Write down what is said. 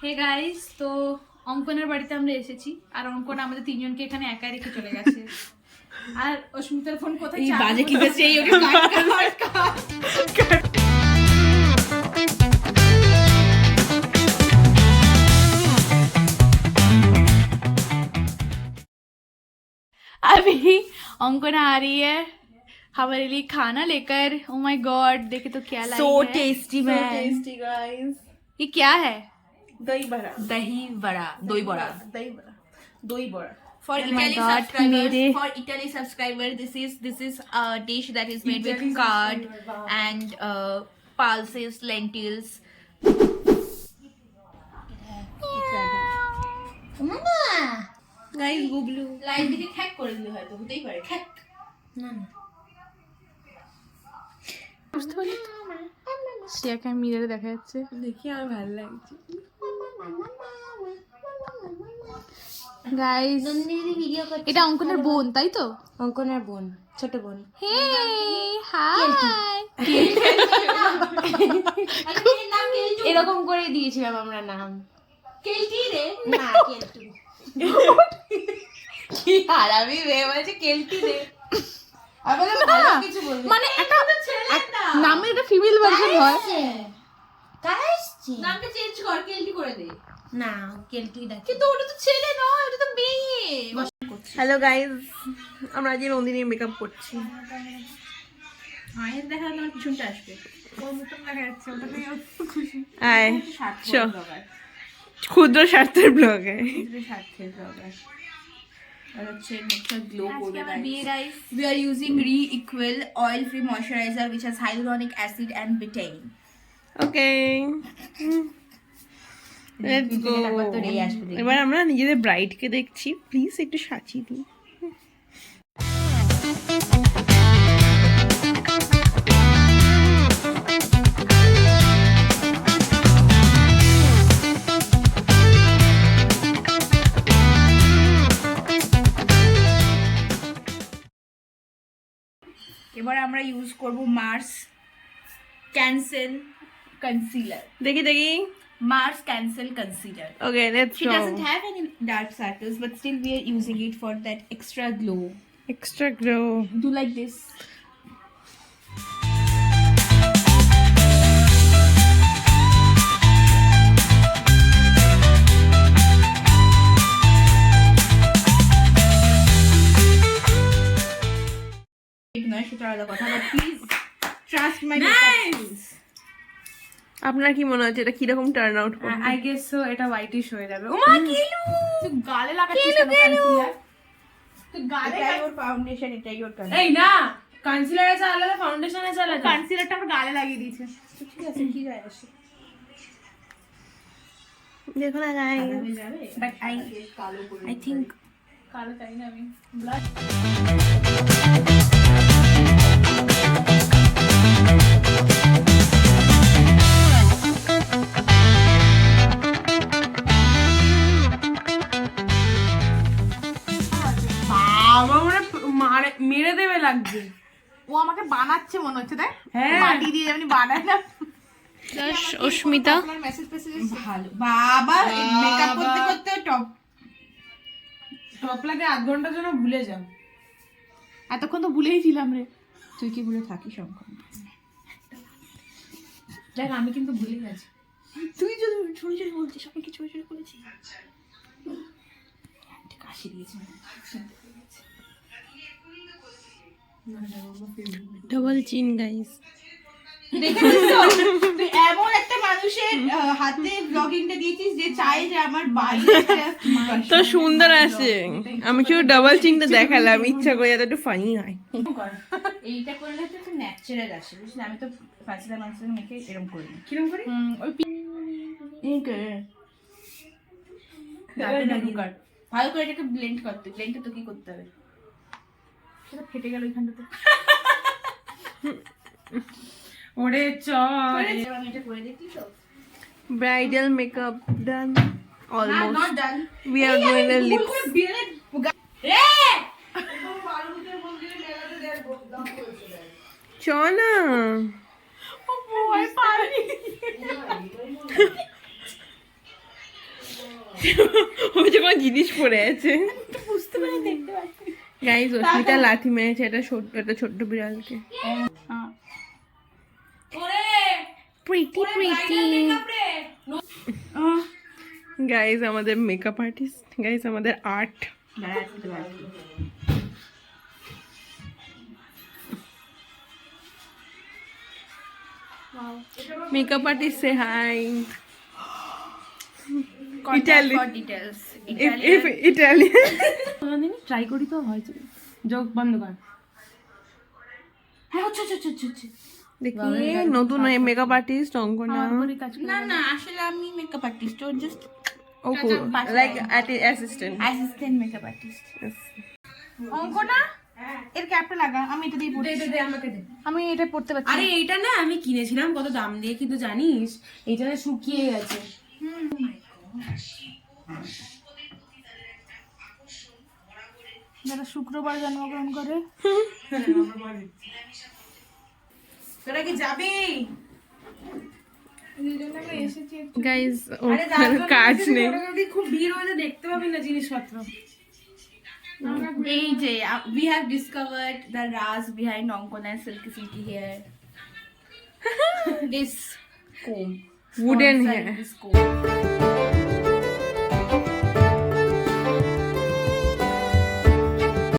Hey guys, তো অঙ্কনের বাড়িতে আমরা এসেছি আর অঙ্কন আমাদের তিনজনকে এখানে একা রেখে চলে গেছে। আর অস্মিতার ফোন কোথায়? এই বাজে কি দিচ্ছে এই ওকে अभी अंकना आ रही है हमारे लिए खाना लेकर। ओ माय गॉड, देखे तो क्या लाई सो है। Tasty man tasty guys. ये क्या है? दही बड़ा। दही बड़ा दही बड़ा दही बड़ा। दही बड़ा। For Oh my Italy God, subscribers, मेरे- for Italy subscriber, this is a dish that is made Italy with curd subscriber, wow. and pulses, lentils. Guys गुबलू। লাইট দিকে খ্যাক করে দিলে হয়তো হতেই পারে খ্যাক। না না। বুঝতে পারলি তো? শ্রেয়াকে মিররে দেখা যাচ্ছে। দেখি আর ভালো লাগছে। গাইস, এটা অঙ্কনের বোন, তাই তো? অঙ্কনের বোন, ছোট বোন। হে হাই। এরকম করে দিয়েছিলাম আমরা নাম। কেলটি রে না কেলটু। কি হারামি রে বলছে কেলটি রে। আবার ভালো কিছু বলবে। মানে একটা নামের একটা ফিমেল ভার্সন হয়। কাইসছি। নামটা চেঞ্জ কর কেলটি করে দে। না কেলটুই দেখ। কিন্তু ওটা তো ছেলে নয়, ওটা তো মেয়ে। হ্যালো গাইস, আমরা আজ নন্দিনীর মেকআপ করছি। আয়ের দেখা তোমার পিছনটা আসবে। ওর মতন দেখা যাচ্ছে, ওটা নিয়ে খুশি। আয় ক্ষুদ্র স্বার্থের ব্লগে। স্বার্থের ব্লগার। আর হচ্ছে মুখটা গ্লো আজকে করবে আমার বিয়ে guys. We are using Re-Equal oil-free moisturizer which has hyaluronic acid and betaine. Okay let's go. একবার তো রে আসবে দেখবি। এবার আমরা নিজেদের ব্রাইডকে দেখছি, প্লিজ একটু সাজিয়ে দিই। এবার আমরা ইউজ করব মার্স ক্যান্সেল কনসিলার। দেখি দেখি। Mars Cancel Concealer. Okay let's She go. doesn't have any dark circles, but still we are using it for that extra glow. Extra glow. Do like this. নয় সেটা আলাদা কথা, but please trust my makeup skills. আপনার কি মনে হচ্ছে এটা কি রকম টার্ন আউট করবে? আই গেস সো এটা হোয়াইটিশ হয়ে যাবে। ও মা কিলু, তুই গালে লাগাচ্ছিস কেন কনসিলার? তুই গালে এটাই ওর ফাউন্ডেশন, এটাই ওর এই না, কনসিলার আছে আলাদা, ফাউন্ডেশন আছে আলাদা। কনসিলারটা আমার গালে লাগিয়ে দিয়েছে। ঠিক আছে, কি যায় আসে। দেখো না গাইস। হয়ে যাবে, বাট I think কালো চাই না আমি, ব্লাড। মেরে দেবে লাগছে। ও আমাকে বানাচ্ছে মনে হচ্ছে, তাই? হ্যাঁ। মাটি দিয়ে যেমনি বানায় না। অস্মিতা আপনার মেসেজ পেসেজ ভালো বাবা, মেকআপ করতে করতে টপ টপ লাগে আধ ঘন্টার জন্য ভুলে যাও। এতক্ষণ তো ভুলেই ছিলাম রে। তুই কি ভুলে থাকিস অঙ্কন? দেখ আমি কিন্তু ভুলে গেছি। তুই যদি ছুরি ছুরি বলছিস, সবাইকে ছুরি ছুরি বলেছি। কাশি দিয়েছে। ডাবল চিন গাইস। দেখেছিস তো? তুই এমন একটা মানুষের হাতে ব্লগিংটা দিয়েছিস যে চাই যে আমার বাইরে তো সুন্দর আছে। আমি শুধু ডাবল চিনটা দেখালাম ইচ্ছা করে যাতে একটু ফানি হয়। এইটা করলে তো খুব ন্যাচারাল আসে, বুঝলি? আমি তো ফাঁসিলা মানুষের মেখে এরকম করি না। কিরকম করে? ওই ভালো করে এটাকে ব্লেন্ড করতে, ব্লেন্ডটা তো কি করতে হবে? সেটা ফেটে গেল ওইখানটাতে। ওরে চল। আমি এটা করে দেখি তো। ব্রাইডাল মেকআপ ডান না, almost. not done. We are doing the lips. চ না। ও যখন জিনিস পরে আছে বুঝতে পারি, দেখতে পাচ্ছি। গাইজ অস্মিতা লাথি মেরেছে একটা ছোট্ট বিড়ালকে প্রিটি গাইজ আমাদের মেকআপ আর্টিস্ট, গাইজ আমাদের আর্ট। মেকআপ আর্টিস্ট সে হাই। ইটালিয়ান ট্রাই করি তো হয়েছে, যোগ বন্ধ কর। হ্যাঁ, আচ্ছা আচ্ছা আচ্ছা আচ্ছা। দেখি নতুন মেকআপ আর্টিস্ট অঙ্কনা। না না, আসলে আমি মেকআপ আর্টিস্ট, ও জাস্ট ও like assistant makeup artist. Ankana, এর ক্যাপটা লাগা, আমি এটা দিয়ে পড়ছি। দে আমাকে দে। আমি এটা পড়তে পারছি। আরে এইটা না আমি কিনেছিলাম কত দাম দিয়ে, কিন্তু জানিস এইটা না শুকিয়ে গেছে। যারা শুক্রবার জন্মগ্রহণ করে, তোরা কি যাবি? গাইজ ওর কাজ নেই। খুব ভিড় হয়েছে, দেখতে পাবি না জিনিসপত্র। এই যে we have discovered the raz behind Onkona's silky hair. This comb. Wooden Outside hair. This comb.